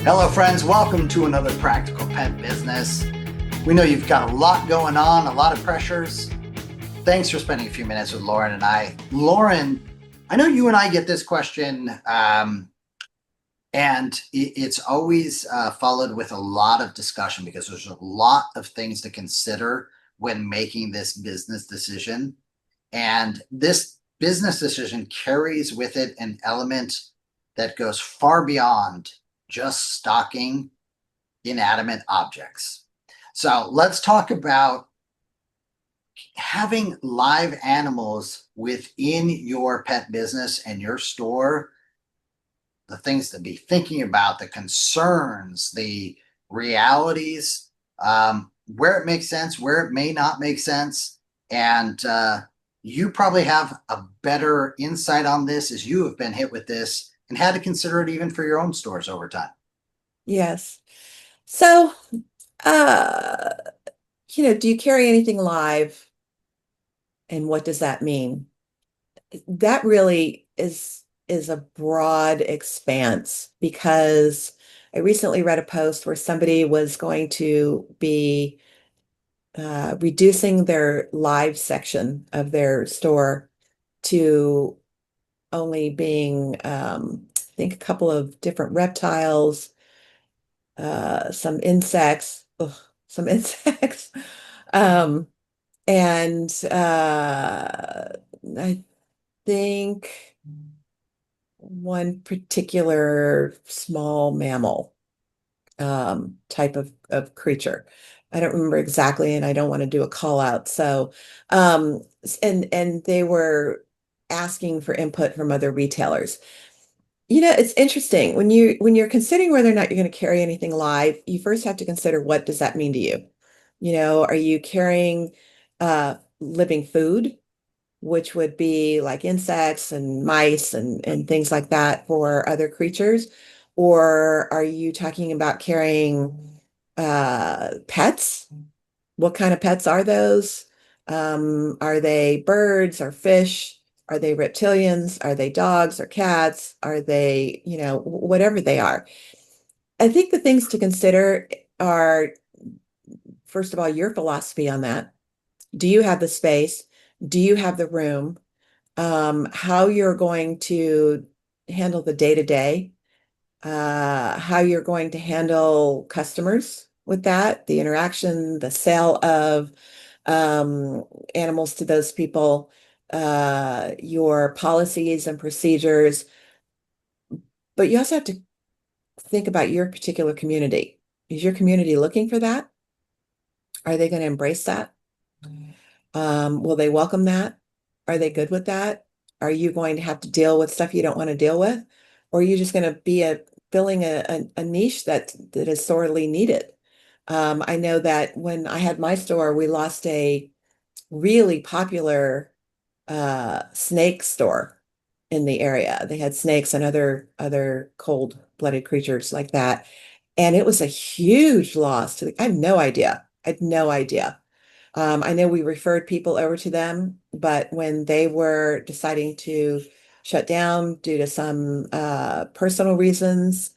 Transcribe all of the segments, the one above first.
Hello, friends. Welcome to another Practical Pet Business. We know you've got a lot going on, a lot of pressures. Thanks for spending a few minutes with Lorin and I. Lorin, I know you and I get this question, and it's always followed with a lot of discussion because there's a lot of things to consider when making this business decision. And this business decision carries with it an element that goes far beyond just stocking inanimate objects. So let's talk about having live animals within your pet business and your store, the things to be thinking about, the concerns, the realities, where it makes sense, where it may not make sense. And you probably have a better insight on this as you have been hit with this and had to consider it even for your own stores over time. Yes. So, uh, do you carry anything live? And what does that mean? That really is a broad expanse because I recently read a post where somebody was going to be reducing their live section of their store to only being, I think, a couple of different reptiles, some insects, some insects. Um, and I think one particular small mammal type of creature. I don't remember exactly, and I don't want to do a call out. So, and they were asking for input from other retailers. It's interesting when you're considering whether or not you're going to carry anything live, you first have to consider what does that mean to you? Are you carrying living food, which would be like insects and mice and things like that for other creatures? Or are you talking about carrying pets? What kind of pets are those? Are they birds or fish? Are they reptilians? Are they dogs or cats? Are they, whatever they are? I think the things to consider are, first of all, your philosophy on that. Do you have the space? Do you have the room? How you're going to handle the day-to-day, how you're going to handle customers with that, the interaction, the sale of um, animals to those people, your policies and procedures. But you also have to think about your particular community. Is your community looking for that? Are they going to embrace that? Will they welcome that? Are they good with that? Are you going to have to deal with stuff you don't want to deal with? Or are you just going to be filling a niche that is sorely needed? I know that when I had my store, we lost a really popular snake store in the area. They had snakes and other cold-blooded creatures like that. And it was a huge loss I had no idea. I had no idea. I know we referred people over to them, but when they were deciding to shut down due to some personal reasons,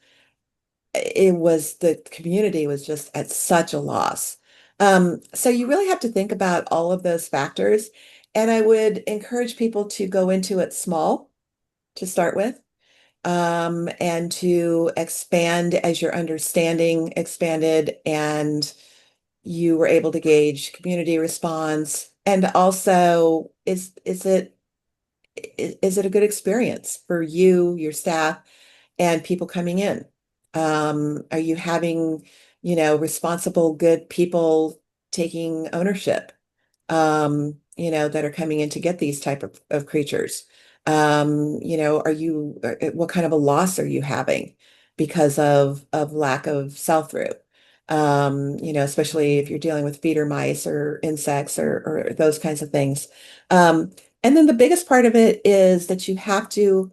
the community was just at such a loss. So you really have to think about all of those factors. And I would encourage people to go into it small to start with, and to expand as your understanding expanded and you were able to gauge community response. And also, is it a good experience for you, your staff, and people coming in? Are you having, responsible, good people taking ownership, that are coming in to get these type of creatures? What kind of a loss are you having because of lack of sell-through? Especially if you're dealing with feeder mice or insects or those kinds of things. And then the biggest part of it is that you have to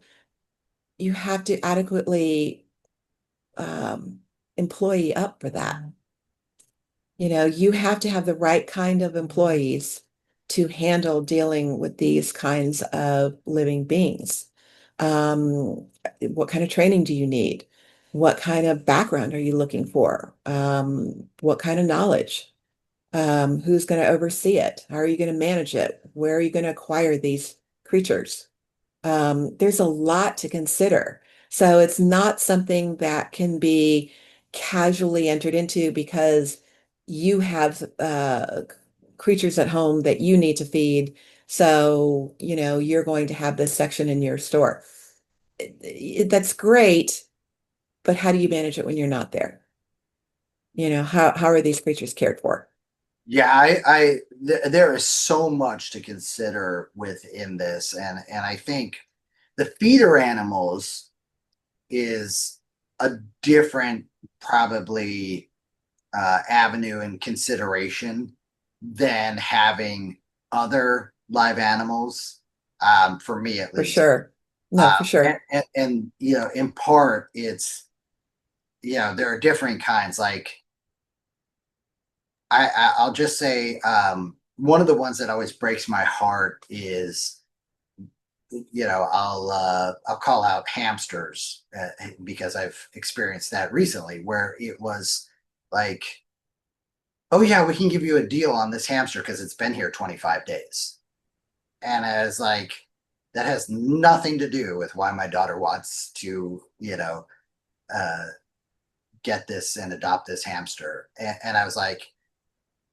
adequately employee up for that. You have to have the right kind of employees to handle dealing with these kinds of living beings. What kind of training do you need? What kind of background are you looking for? What kind of knowledge? Who's going to oversee it? How are you going to manage it? Where are you going to acquire these creatures? There's a lot to consider. So it's not something that can be casually entered into because you have creatures at home that you need to feed. So, you're going to have this section in your store. That's great, but how do you manage it when you're not there? How are these creatures cared for? Yeah, there is so much to consider within this, and I think the feeder animals is a different probably avenue and consideration than having other live animals, for me at For least. sure. No, for sure. And in part, it's there are different kinds. Like I'll just say, one of the ones that always breaks my heart is, I'll call out hamsters, because I've experienced that recently, where it was like, oh yeah, we can give you a deal on this hamster because it's been here 25 days. And I was like, that has nothing to do with why my daughter wants to, uh, get this and adopt this hamster. And I was like,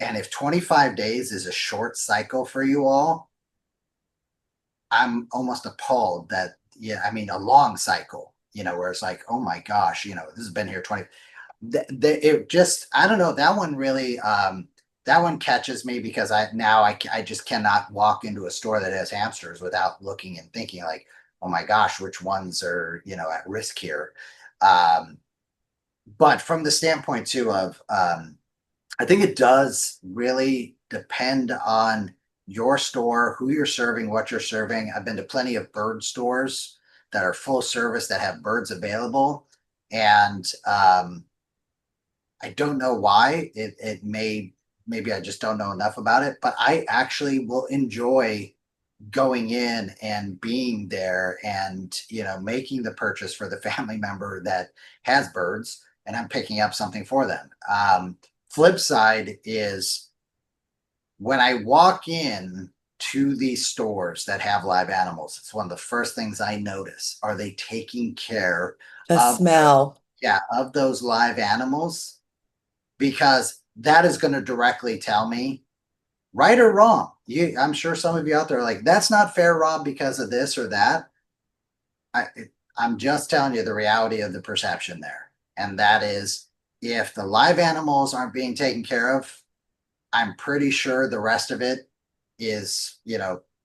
and if 25 days is a short cycle for you all, I'm almost appalled that, yeah, I mean, a long cycle, where it's like, oh my gosh, this has been here 20. It just, I don't know, that one really, that one catches me because I just cannot walk into a store that has hamsters without looking and thinking like, oh my gosh, which ones are, at risk here. Um, but from the standpoint too of, I think it does really depend on your store, who you're serving, what you're serving. I've been to plenty of bird stores that are full service that have birds available. And I don't know why. Maybe I just don't know enough about it, but I actually will enjoy going in and being there and making the purchase for the family member that has birds, and I'm picking up something for them. Flip side is when I walk in to these stores that have live animals, it's one of the first things I notice. Are they taking care The of smell. of those live animals? Because that is going to directly tell me, right or wrong. I'm sure some of you out there are like, that's not fair, Rob, because of this or that. I, I'm just telling you the reality of the perception there. And that is, if the live animals aren't being taken care of, I'm pretty sure the rest of it is,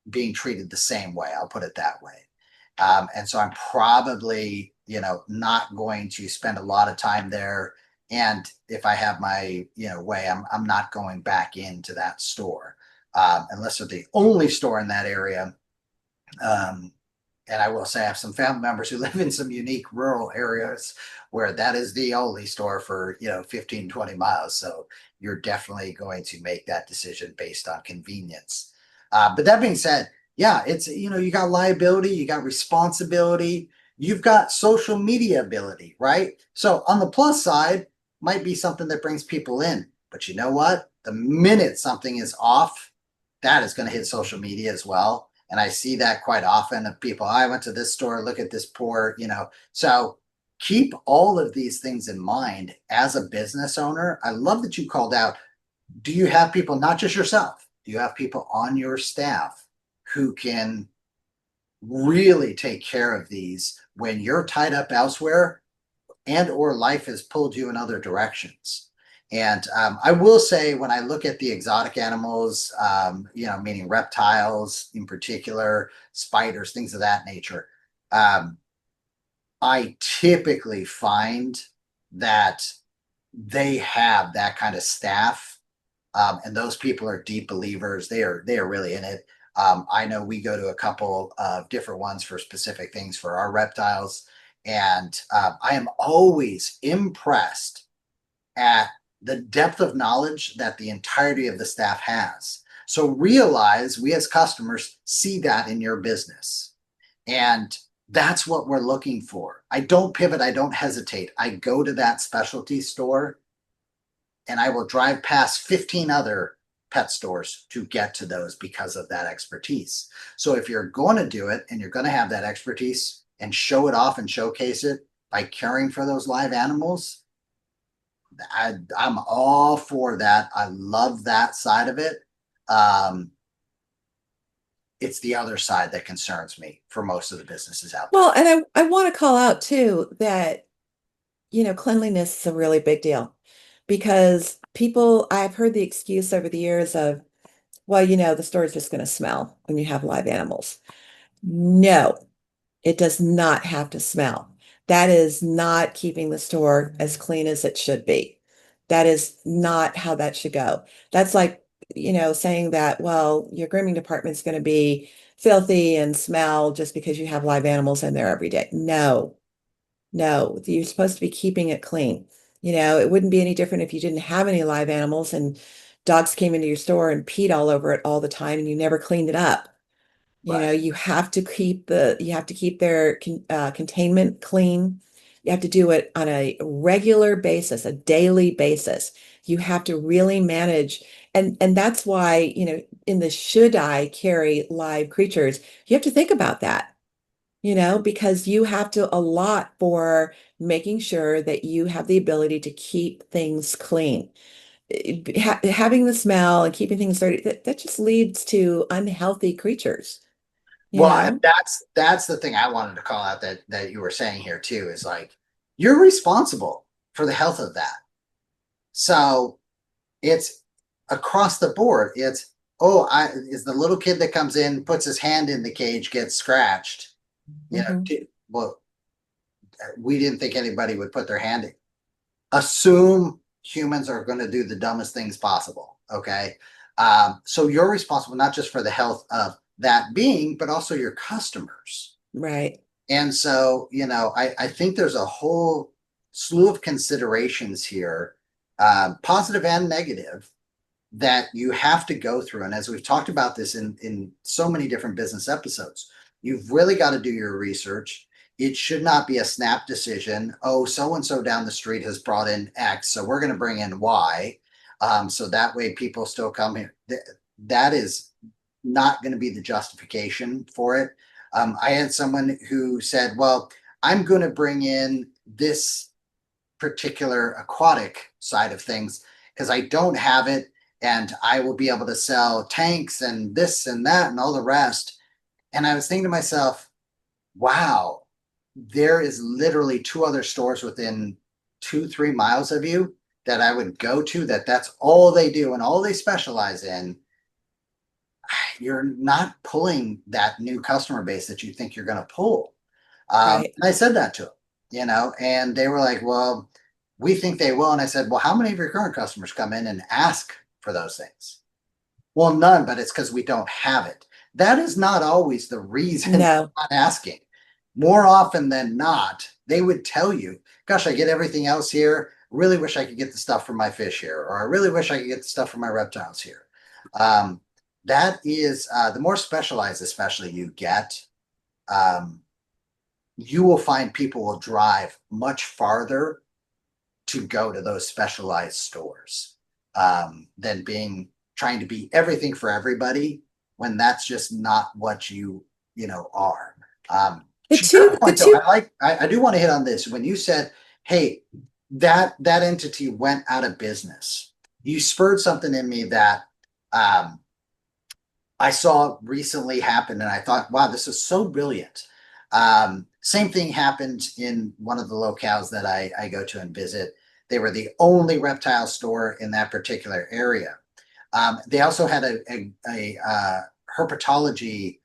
being treated the same way. I'll put it that way. And so I'm probably, not going to spend a lot of time there. And if I have my, way, I'm not going back into that store, unless they're the only store in that area. Um, and I will say I have some family members who live in some unique rural areas where that is the only store for, 15, 20 miles. So you're definitely going to make that decision based on convenience. But that being said, yeah, it's, you got liability, you got responsibility, you've got social media ability, right? So on the plus side, might be something that brings people in. But you know what? The minute something is off, that is going to hit social media as well. And I see that quite often of people. I went to this store, look at this poor, So keep all of these things in mind as a business owner. I love that you called out. Do you have people, not just yourself, do you have people on your staff who can really take care of these when you're tied up elsewhere and or life has pulled you in other directions? And I will say, when I look at the exotic animals, meaning reptiles in particular, spiders, things of that nature, um, I typically find that they have that kind of staff, and those people are deep believers. They are really in it. I know we go to a couple of different ones for specific things for our reptiles, and I am always impressed at the depth of knowledge that the entirety of the staff has. So realize we as customers see that in your business. And That's what we're looking for. I don't pivot. I don't hesitate. I go to that specialty store and I will drive past 15 other pet stores to get to those because of that expertise. So if you're going to do it and you're going to have that expertise and show it off and showcase it by caring for those live animals, I'm all for that. I love that side of it. Um, it's the other side that concerns me for most of the businesses out there. Well, and I want to call out too that, cleanliness is a really big deal because I've heard the excuse over the years of, well, the store is just going to smell when you have live animals. No, it does not have to smell. That is not keeping the store as clean as it should be. That is not how that should go. That's like, saying that, well, your grooming department is going to be filthy and smell just because you have live animals in there every day. No, no, you're supposed to be keeping it clean. It wouldn't be any different if you didn't have any live animals and dogs came into your store and peed all over it all the time and you never cleaned it up. Right. You have to keep their containment clean. You have to do it on a regular basis, a daily basis. You have to really manage, and that's why, in the should I carry live creatures, you have to think about that, because you have to allot for making sure that you have the ability to keep things clean. Having the smell and keeping things dirty, that just leads to unhealthy creatures, you Well, know? that's the thing I wanted to call out that you were saying here too is like you're responsible for the health of that. So it's across the board. It's oh, I is the little kid that comes in, puts his hand in the cage, gets scratched. Hmm. Well, we didn't think anybody would put their hand in. Assume humans are going to do the dumbest things possible. Okay. So you're responsible not just for the health of that being, but also your customers. Right. And so, I think there's a whole slew of considerations here, positive and negative, that you have to go through. And as we've talked about this in so many different business episodes, you've really got to do your research. It should not be a snap decision. Oh, so and so down the street has brought in X, so we're going to bring in Y. So that way people still come here. That is not going to be the justification for it. I had someone who said, well, I'm going to bring in this particular aquatic side of things because I don't have it and I will be able to sell tanks and this and that and all the rest. And I was thinking to myself, wow, there is literally two other stores within 2, 3 miles of you that I would go to that's all they do and all they specialize in. You're not pulling that new customer base that you think you're going to pull. Right. And I said that to them, and they were like, well, we think they will. And I said, well, how many of your current customers come in and ask for those things? Well, none, but it's because we don't have it. That is not always the reason for No, not asking. More often than not, they would tell you, gosh, I get everything else here. Really wish I could get the stuff for my fish here, or I really wish I could get the stuff for my reptiles here. Um, that is the more specialized, especially you get, um, you will find people will drive much farther to go to those specialized stores than being trying to be everything for everybody when that's just not what you are. To your the point though, two, I do want to hit on this when you said, hey, that entity went out of business. You spurred something in me that um, I saw recently happen, and I thought, wow, this is so brilliant. Same thing happened in one of the locales that I go to and visit. They were the only reptile store in that particular area. They also had a herpetology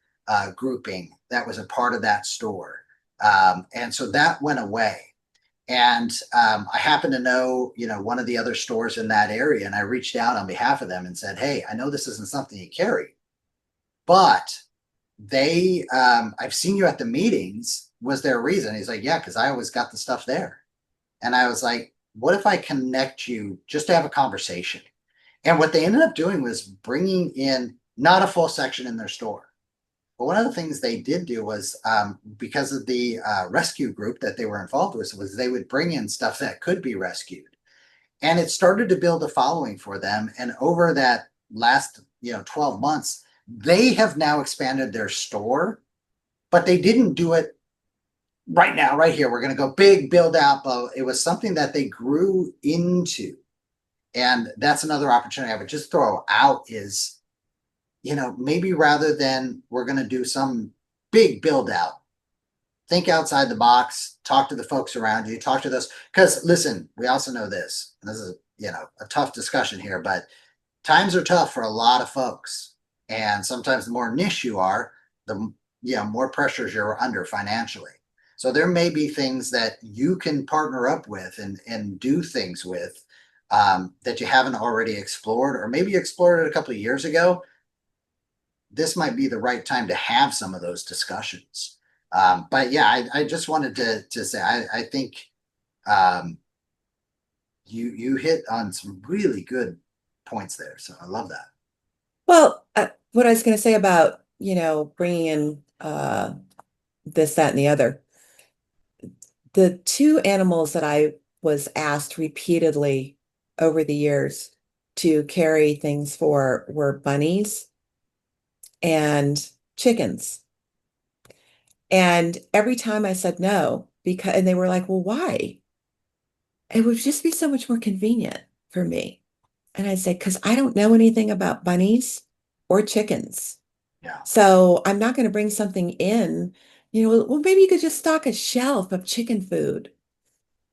grouping that was a part of that store. And so that went away. And I happen to know, one of the other stores in that area, and I reached out on behalf of them and said, hey, I know this isn't something you carry, but I've seen you at the meetings. Was there a reason? He's like, yeah, because I always got the stuff there. And I was like, what if I connect you just to have a conversation? And what they ended up doing was bringing in not a full section in their store, But one of the things they did do was because of the rescue group that they were involved with, was they would bring in stuff that could be rescued. And it started to build a following for them. And over that last, 12 months, they have now expanded their store, but they didn't do it right now, right here. We're going to go big, build out. But it was something that they grew into. And that's another opportunity I would just throw out is, maybe rather than we're going to do some big build out, think outside the box, talk to the folks around you, talk to those. Because listen, we also know this. This is, a tough discussion here, but times are tough for a lot of folks. And sometimes the more niche you are, the more pressures you're under financially. So there may be things that you can partner up with and do things with that you haven't already explored, or maybe you explored it a couple of years ago. This might be the right time to have some of those discussions. But yeah, I just wanted to say I think um, you hit on some really good points there. So I love that. Well, what I was going to say about, bringing in this, that, and the other. The two animals that I was asked repeatedly over the years to carry things for were bunnies and chickens. And every time I said no, and they were like, well, why? It would just be so much more convenient for me. And I'd say, because I don't know anything about bunnies or chickens. Yeah. So I'm not going to bring something in, well, maybe you could just stock a shelf of chicken food.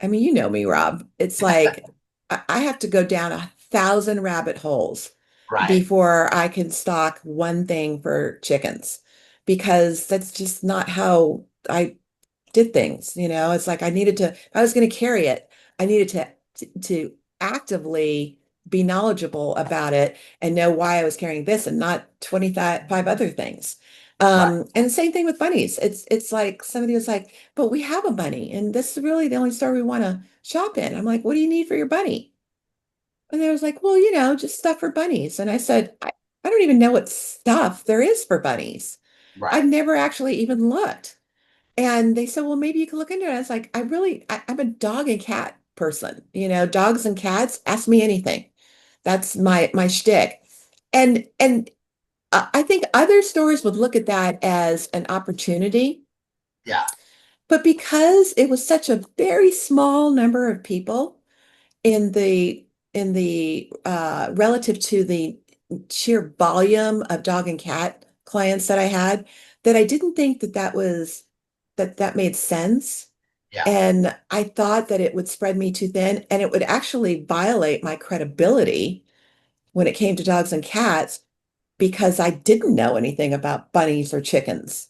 I mean, you know me, Rob. It's like I have to go down 1,000 rabbit holes Right. before I can stock one thing for chickens because that's just not how I did things. It's like if I was going to carry it, I needed to actively be knowledgeable about it and know why I was carrying this and not 25 other things. Right. And the same thing with bunnies. It's like somebody was like, but we have a bunny, and this is really the only store we want to shop in. I'm like, what do you need for your bunny? And they was like, well, just stuff for bunnies. And I said, I don't even know what stuff there is for bunnies. I've Right. never actually even looked. And they said, well, maybe you can look into it. I was like, I'm a dog and cat person. Dogs and cats, ask me anything. That's my shtick. And I think other stores would look at that as an opportunity, Yeah. but because it was such a very small number of people in the relative to the sheer volume of dog and cat clients that I had, that I didn't think that made sense. Yeah. And I thought that it would spread me too thin and it would actually violate my credibility when it came to dogs and cats because I didn't know anything about bunnies or chickens,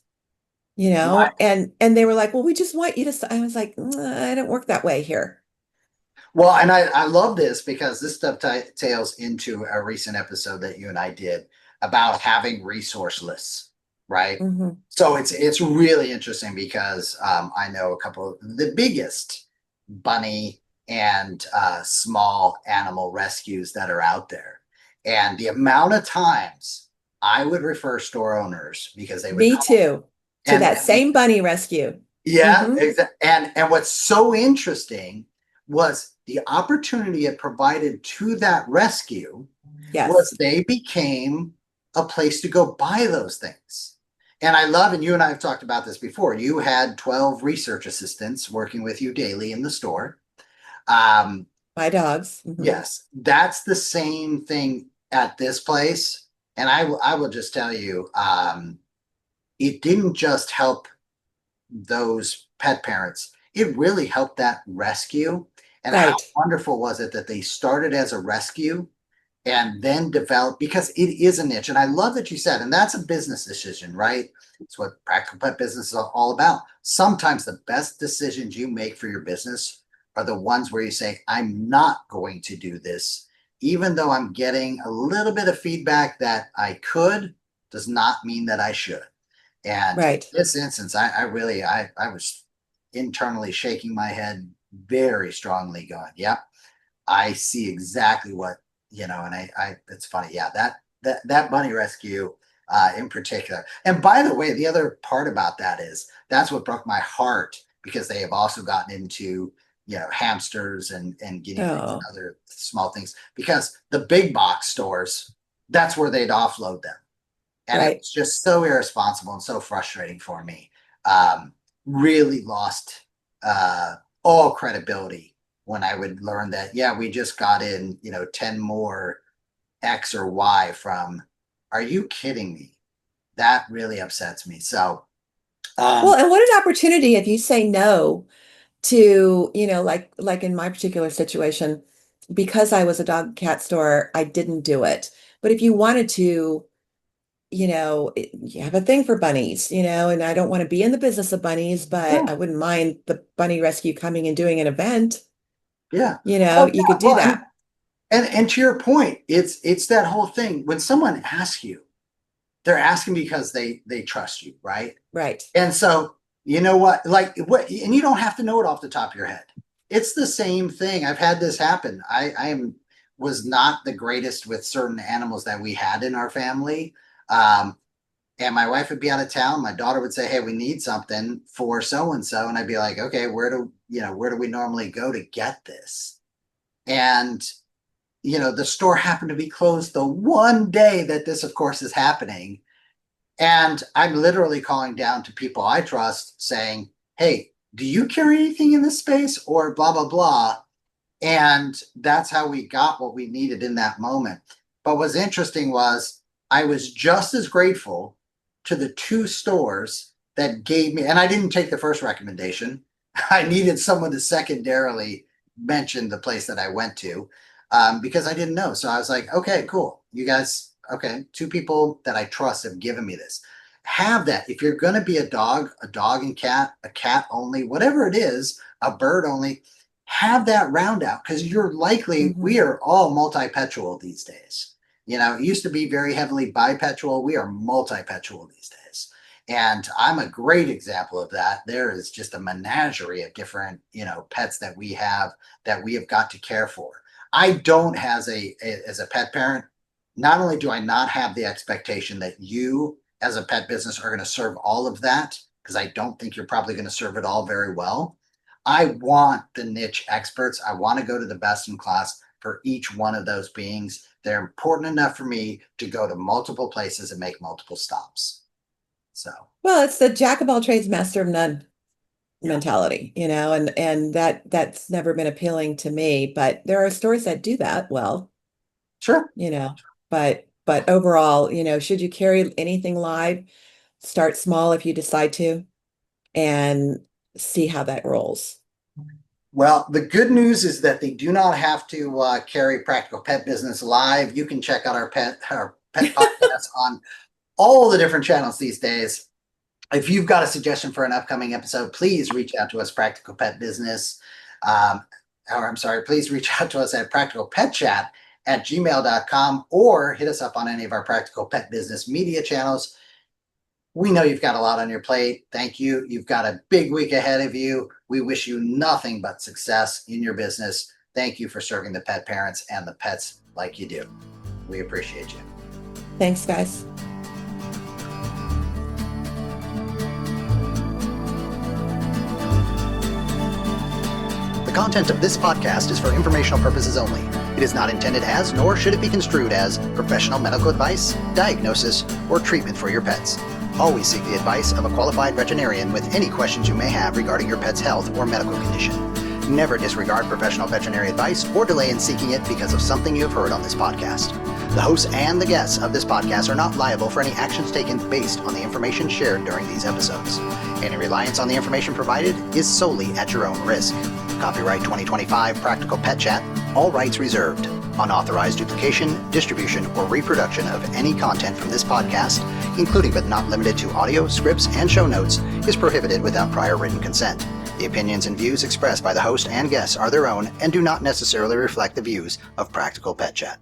Right. and they were like, well, we just want you to, I was like, I don't work that way here. Well, and I love this because this stuff tails into a recent episode that you and I did about having resource lists, right? Hmm. So it's really interesting because I know a couple of the biggest bunny and small animal rescues that are out there, and the amount of times I would refer store owners because they would Me call too, to and that same bunny rescue. yeah, Hmm. exactly. And what's so interesting was the opportunity it provided to that rescue was Yes, they became a place to go buy those things. And I love, and you and I have talked about this before. You had 12 research assistants working with you daily in the store. Um, my dogs. Hmm. yes, that's the same thing at this place. And I will just tell you, it didn't just help those pet parents, it really helped that rescue. And how Right, wonderful was it that they started as a rescue and then developed, because it is a niche. And I love that you said, and that's a business decision, right? It's what practical pet business is all about. Sometimes the best decisions you make for your business are the ones where you say, I'm not going to do this, even though I'm getting a little bit of feedback that I could, does not mean that I should. And in right. this instance, I really, I was internally shaking my head very strongly, going, "Yep, I see exactly what," and I, it's funny, yeah, that bunny rescue. in particular. And by the way, the other part about that is that's what broke my heart, because they have also gotten into, hamsters and guinea pigs and Oh, other small things, because the big box stores, that's where they'd offload them. And it right. was just so irresponsible and so frustrating for me. Really lost all credibility when I would learn that, yeah, we just got in, 10 more X or Y from, are you kidding me? That really upsets me. So, Well, um, and what an opportunity if you say no to, like in my particular situation, because I was a dog cat store, I didn't do it. But if you wanted to, you have a thing for bunnies, and I don't want to be in the business of bunnies, but yeah, I wouldn't mind the bunny rescue coming and doing an event. yeah. You Oh, you yeah. could do Well, that. and to your point, it's that whole thing. When someone asks you, they're asking because they trust you, right? Right. And so, you know what, like what, and you don't have to know it off the top of your head. It's the same thing. I've had this happen. Was not the greatest with certain animals that we had in our family. And my wife would be out of town. My daughter would say, "Hey, we need something for so and so," and I'd be like, "Okay, where do we normally go to get this?" And the store happened to be closed the one day that this, of course, is happening. And I'm literally calling down to people I trust saying, "Hey, do you carry anything in this space?" Or blah, blah, blah. And that's how we got what we needed in that moment. But what's interesting was I was just as grateful to the two stores that gave me, and I didn't take the first recommendation. I needed someone to secondarily mention the place that I went to, because I didn't know. So I was like, okay, cool. You guys, okay, two people that I trust have given me this. Have that. If you're going to be a dog and cat, a cat only, whatever it is, a bird only, have that round out, because we Hmm. are all multi-petual these days. It used to be very heavily bipetual. We are multi-petual these days. And I'm a great example of that. There is just a menagerie of different, pets that we have got to care for. I don't, as a pet parent, not only do I not have the expectation that you as a pet business are going to serve all of that, because I don't think you're probably going to serve it all very well. I want the niche experts. I want to go to the best in class for each one of those beings. They're important enough for me to go to multiple places and make multiple stops. So, Well, it's the jack of all trades, master of none yeah, mentality, and that's never been appealing to me. But there are stores that do that well, sure. you know. But overall, should you carry anything live, start small if you decide to, and see how that rolls. Well, the good news is that they do not have to carry Practical Pet Business live. You can check out our pet podcast on all the different channels these days. If you've got a suggestion for an upcoming episode, please reach out to us, Practical Pet Business. Um, or I'm sorry, please reach out to us at practicalpetchat@gmail.com, or hit us up on any of our Practical Pet Business media channels. We know you've got a lot on your plate. Thank you. You've got a big week ahead of you. We wish you nothing but success in your business. Thank you for serving the pet parents and the pets like you do. We appreciate you. Thanks, guys. The content of this podcast is for informational purposes only. It is not intended as, nor should it be construed as, professional medical advice, diagnosis, or treatment for your pets. Always seek the advice of a qualified veterinarian with any questions you may have regarding your pet's health or medical condition. Never disregard professional veterinary advice or delay in seeking it because of something you have heard on this podcast. The hosts and the guests of this podcast are not liable for any actions taken based on the information shared during these episodes. Any reliance on the information provided is solely at your own risk. Copyright 2025 Practical Pet Chat, all rights reserved. Unauthorized duplication, distribution, or reproduction of any content from this podcast, including but not limited to audio, scripts, and show notes, is prohibited without prior written consent. The opinions and views expressed by the host and guests are their own and do not necessarily reflect the views of Practical Pet Chat.